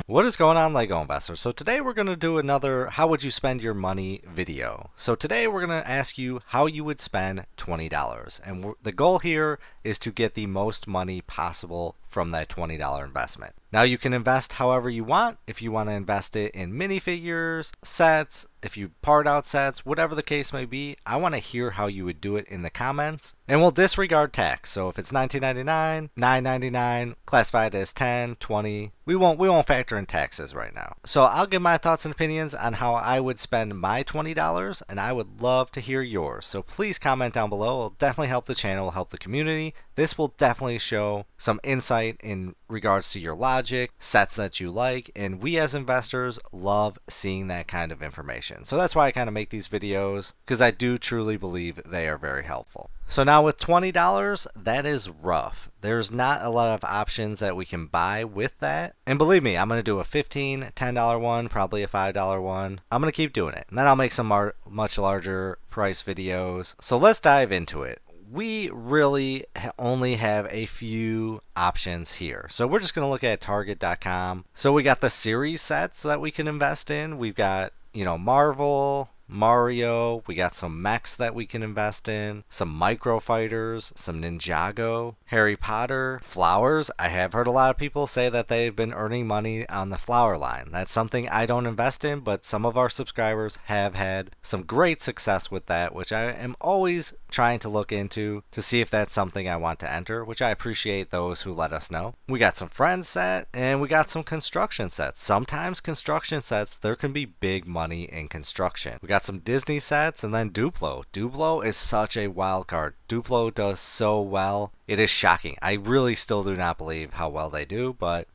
What is going on, LEGO investors? So today we're going to do another how would you spend your money video. So today we're going to ask you how you would spend $20. And the goal here is to get the most money possible from that $20 investment. Now you can invest however you want. If you want to invest it in minifigures, sets, if you part out sets, whatever the case may be, I want to hear how you would do it in the comments. And we'll disregard tax. So if it's $19.99, $9.99, classified as 10, 20, we won't factor in taxes right now. So I'll give my thoughts and opinions on how I would spend my $20, and I would love to hear yours. So please comment down below. It'll definitely help the channel, help the community. This will definitely show some insight in regards to your logic, sets that you like, and we as investors love seeing that kind of information. So that's why I kind of make these videos, because I do truly believe they are very helpful. So now with $20, that is rough. There's not a lot of options that we can buy with that. And believe me, I'm going to do a $15, $10 one, probably a $5 one. I'm going to keep doing it. And then I'll make some much larger price videos. So let's dive into it. We really only have a few options here. So we're just going to look at Target.com. So we got the series sets that we can invest in. We've got, Marvel, Mario, we got some mechs that we can invest in, some Micro Fighters, some Ninjago, Harry Potter, flowers. I have heard a lot of people say that they've been earning money on the flower line. That's something I don't invest in, but some of our subscribers have had some great success with that, which I am always trying to look into to see if that's something I want to enter, which I appreciate those who let us know. We got some Friends set, and we got some construction sets. Sometimes construction sets, there can be big money in construction. We got some Disney sets, and then Duplo. Duplo is such a wild card. Duplo does so well. It is shocking. I really still do not believe how well they do, but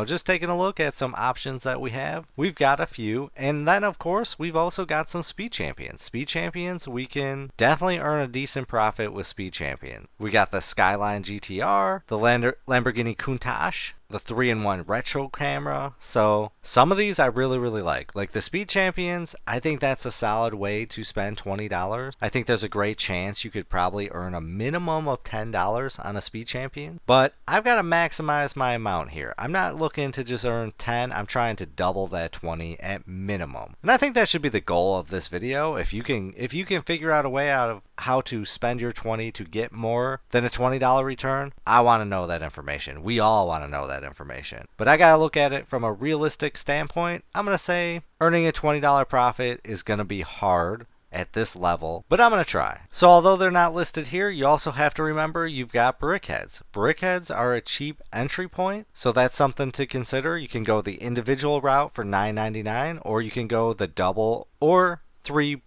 just taking a look at some options that we have, we've got a few. And then, of course, we've also got some Speed Champions. Speed Champions, we can definitely earn a decent profit with Speed Champion. We got the Skyline GTR, the Lamborghini Countach, the 3-in-1 retro camera. So some of these I really like the Speed Champions. I think that's a solid way to spend $20. I think there's a great chance you could probably earn a minimum of $10 on a Speed Champion, but I've got to maximize my amount here. I'm not looking to just earn 10. I'm trying to double that 20 at minimum, and I think that should be the goal of this video. If you can figure out a way out of how to spend your 20 to get more than a $20 return, I want to know that information. We all want to know that information. But I got to look at it from a realistic standpoint. I'm going to say earning a $20 profit is going to be hard at this level, but I'm going to try. So although they're not listed here, you also have to remember you've got BrickHeads. BrickHeads are a cheap entry point, so that's something to consider. You can go the individual route for $9.99, or you can go the double or three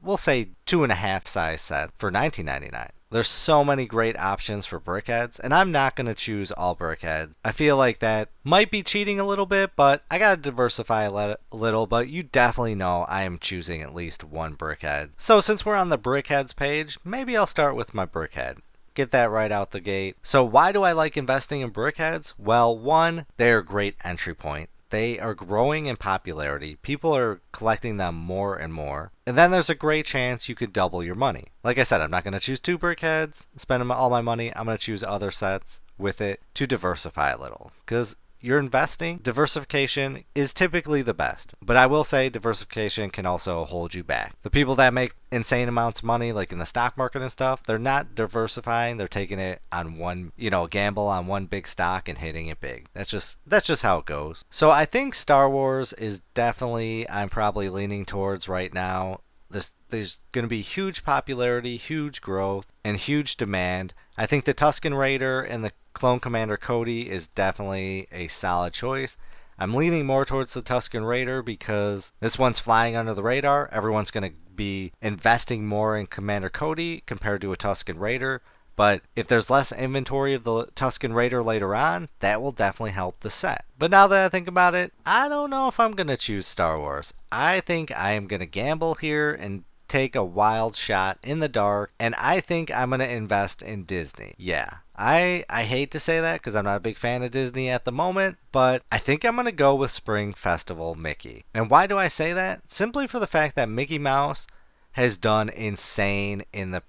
we'll say 2.5 size set for $19.99. There's so many great options for BrickHeads, and I'm not going to choose all BrickHeads. I feel like that might be cheating a little bit, but I got to diversify a little, but you definitely know I am choosing at least one BrickHead. So since we're on the BrickHeads page, maybe I'll start with my BrickHead. Get that right out the gate. So why do I like investing in BrickHeads? Well, one, they're a great entry point. They are growing in popularity. People are collecting them more and more. And then there's a great chance you could double your money. Like I said, I'm not going to choose 2 BrickHeads, spend all my money. I'm going to choose other sets with it to diversify a little. Because you're investing, diversification is typically the best. But I will say diversification can also hold you back. The people that make insane amounts of money, like in the stock market and stuff, they're not diversifying. They're taking it on one, gamble on one big stock and hitting it big. That's just how it goes. So I think Star Wars is definitely, I'm probably leaning towards right now. There's going to be huge popularity, huge growth, and huge demand. I think the Tusken Raider and the Clone Commander Cody is definitely a solid choice. I'm leaning more towards the Tusken Raider because this one's flying under the radar. Everyone's going to be investing more in Commander Cody compared to a Tusken Raider. But if there's less inventory of the Tusken Raider later on, that will definitely help the set. But now that I think about it, I don't know if I'm going to choose Star Wars. I think I am going to gamble here and take a wild shot in the dark, and I think I'm going to invest in Disney. Yeah, I hate to say that because I'm not a big fan of Disney at the moment, but I think I'm going to go with Spring Festival Mickey. And why do I say that? Simply for the fact that Mickey Mouse has done insane in the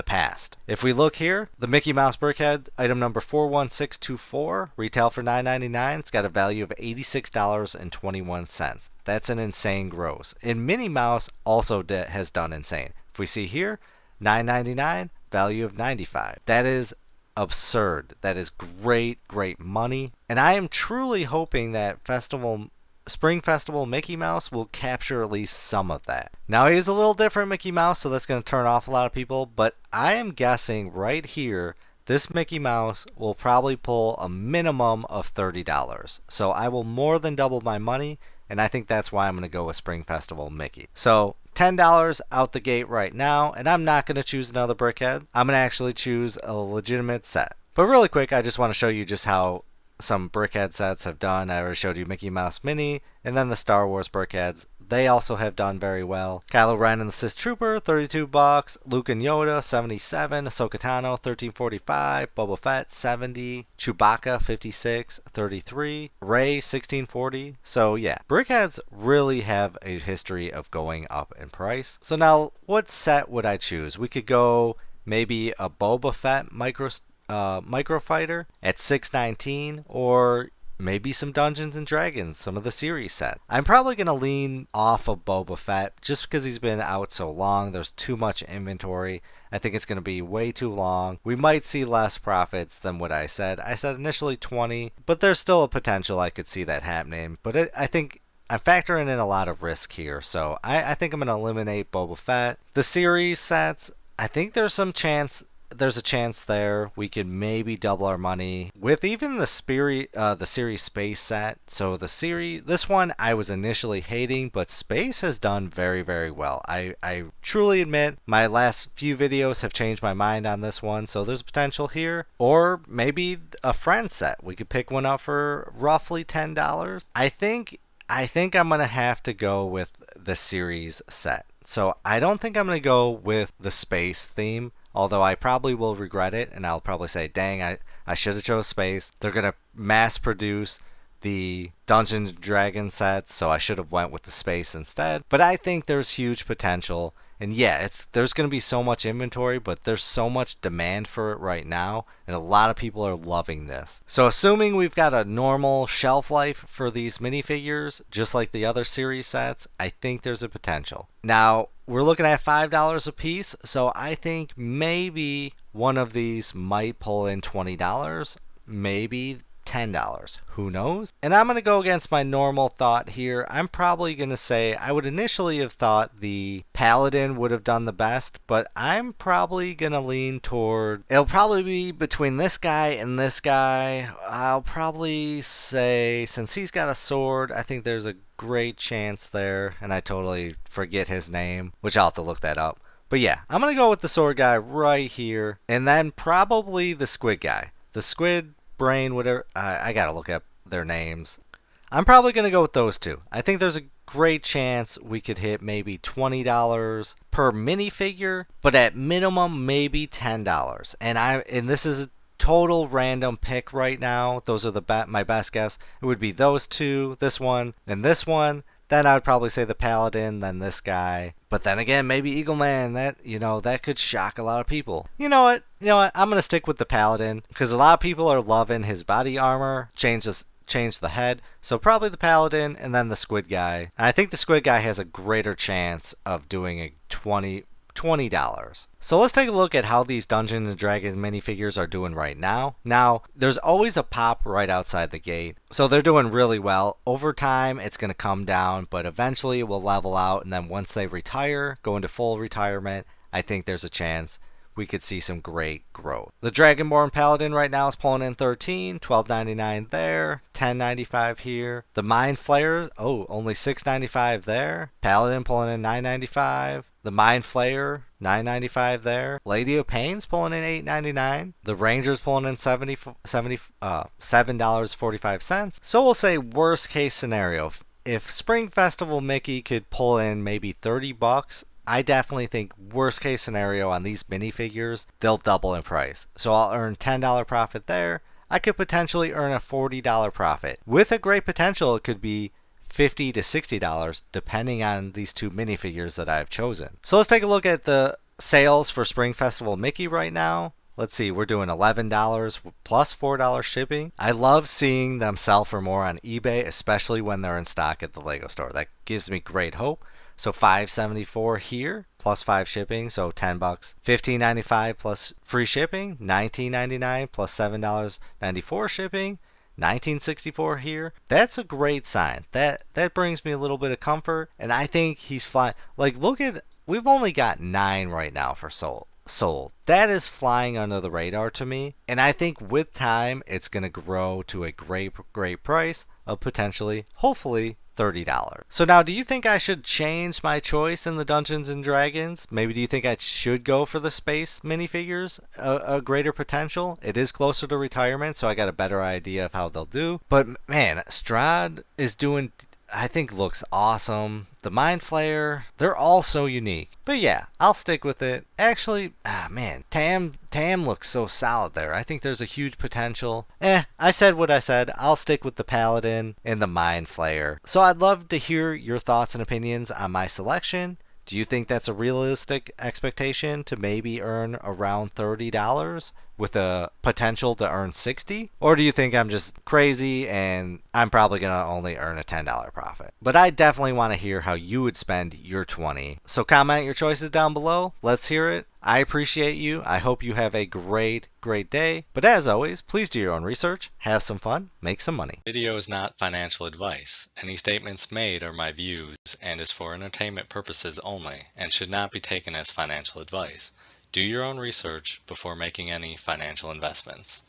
past. If we look here, the Mickey Mouse Brickhead, item number 41624, retail for $9.99. It's got a value of $86.21. That's an insane gross. And Minnie Mouse also has done insane. If we see here, $9.99, value of $95. That is absurd. That is great money. And I am truly hoping that Spring Festival Mickey Mouse will capture at least some of that. Now, he is a little different Mickey Mouse, so that's going to turn off a lot of people, but I am guessing right here this Mickey Mouse will probably pull a minimum of $30. So I will more than double my money, and I think that's why I'm going to go with Spring Festival Mickey. So $10 out the gate right now, and I'm not going to choose another Brickhead. I'm going to actually choose a legitimate set. But really quick, I just want to show you just how some Brickhead sets have done. I already showed you Mickey Mouse Minnie, and then the Star Wars Brickheads. They also have done very well. Kylo Ren and the Sith Trooper, $32. Luke and Yoda, $77. Ahsoka Tano, $13.45. Boba Fett, $70. Chewbacca, $56. $33. Rey, $16.40. So yeah, Brickheads really have a history of going up in price. So now, what set would I choose? We could go maybe a Boba Fett Microfighter at $6.19, or maybe some Dungeons and Dragons, some of the series set. I'm probably going to lean off of Boba Fett just because he's been out so long. There's too much inventory. I think it's going to be way too long. We might see less profits than what I said. I said initially 20, but there's still a potential I could see that happening. But I think I'm factoring in a lot of risk here, so I think I'm going to eliminate Boba Fett. The series sets, I think there's a chance there we could maybe double our money with even the series space set. So this one I was initially hating, but space has done very well. I truly admit my last few videos have changed my mind on this one, so there's potential here. Or maybe a friend set. We could pick one up for roughly $10. I think I'm gonna have to go with the series set. So I don't think I'm gonna go with the space theme, although I probably will regret it, and I'll probably say, dang, I should have chose space. They're going to mass produce the Dungeons & Dragons sets, so I should have went with the space instead. But I think there's huge potential. And yeah, there's going to be so much inventory, but there's so much demand for it right now, and a lot of people are loving this. So assuming we've got a normal shelf life for these minifigures, just like the other series sets, I think there's a potential. Now, we're looking at $5 a piece, so I think maybe one of these might pull in $20, maybe $10. Who knows? And I'm going to go against my normal thought here. I'm probably going to say I would initially have thought the Paladin would have done the best, but I'm probably going to lean toward, it'll probably be between this guy and this guy. I'll probably say, since he's got a sword, I think there's a great chance there, and I totally forget his name, which I'll have to look that up. But yeah, I'm going to go with the sword guy right here, and then probably the squid guy. The squid brain, whatever, I gotta look up their names. I'm probably gonna go with those two. I think there's a great chance we could hit maybe $20 per minifigure, but at minimum maybe $10. And this is a total random pick right now. Those are my best guess. It would be those two, this one, and this one. Then I would probably say the Paladin, then this guy. But then again, maybe Eagle Man. That could shock a lot of people. You know what? I'm going to stick with the Paladin because a lot of people are loving his body armor. Change the head. So probably the Paladin and then the Squid Guy. And I think the Squid Guy has a greater chance of doing a $20. So let's take a look at how these Dungeons and Dragons minifigures are doing right now. Now, there's always a pop right outside the gate. So they're doing really well. Over time, it's going to come down, but eventually it will level out. And then once they retire, go into full retirement, I think there's a chance we could see some great growth. The Dragonborn Paladin right now is pulling in 13, $12.99 there, $10.95 here. The Mind Flayer, only $6.95 there. Paladin pulling in $9.95. The Mind Flayer, $9.95 there. Lady of Pain's pulling in $8.99. The Ranger's pulling in $7.45. So we'll say worst case scenario, if Spring Festival Mickey could pull in maybe $30, I definitely think worst case scenario on these minifigures, they'll double in price. So I'll earn $10 profit there. I could potentially earn a $40 profit. With a great potential, it could be $50 to $60 depending on these two minifigures that I've chosen. So let's take a look at the sales for Spring Festival Mickey right now. Let's see, we're doing $11 plus $4 shipping. I love seeing them sell for more on eBay, especially when they're in stock at the Lego store. That gives me great hope. So $5.74 here plus 5 shipping, so $10. $15.95 plus free shipping, $19.99 plus $7.94 shipping, $19.64 here. That's a great sign. That brings me a little bit of comfort, and I think he's flying. Like, look at, we've only got 9 right now for sold. That is flying under the radar to me, and I think with time it's going to grow to a great price of potentially, hopefully, $30. So now, do you think I should change my choice in the Dungeons and Dragons? Maybe do you think I should go for the space minifigures? A greater potential? It is closer to retirement, so I got a better idea of how they'll do. But man, Strahd is doing, I think, looks awesome. The Mind Flayer, they're all so unique. But yeah, I'll stick with it. Actually, man, Tam looks so solid there. I think there's a huge potential. I said what I said. I'll stick with the Paladin and the Mind Flayer. So I'd love to hear your thoughts and opinions on my selection. Do you think that's a realistic expectation to maybe earn around $30 with a potential to earn $60? Or do you think I'm just crazy and I'm probably going to only earn a $10 profit? But I definitely want to hear how you would spend your $20. So comment your choices down below. Let's hear it. I appreciate you. I hope you have a great day. But as always, please do your own research, have some fun, make some money. Video is not financial advice. Any statements made are my views and is for entertainment purposes only and should not be taken as financial advice. Do your own research before making any financial investments.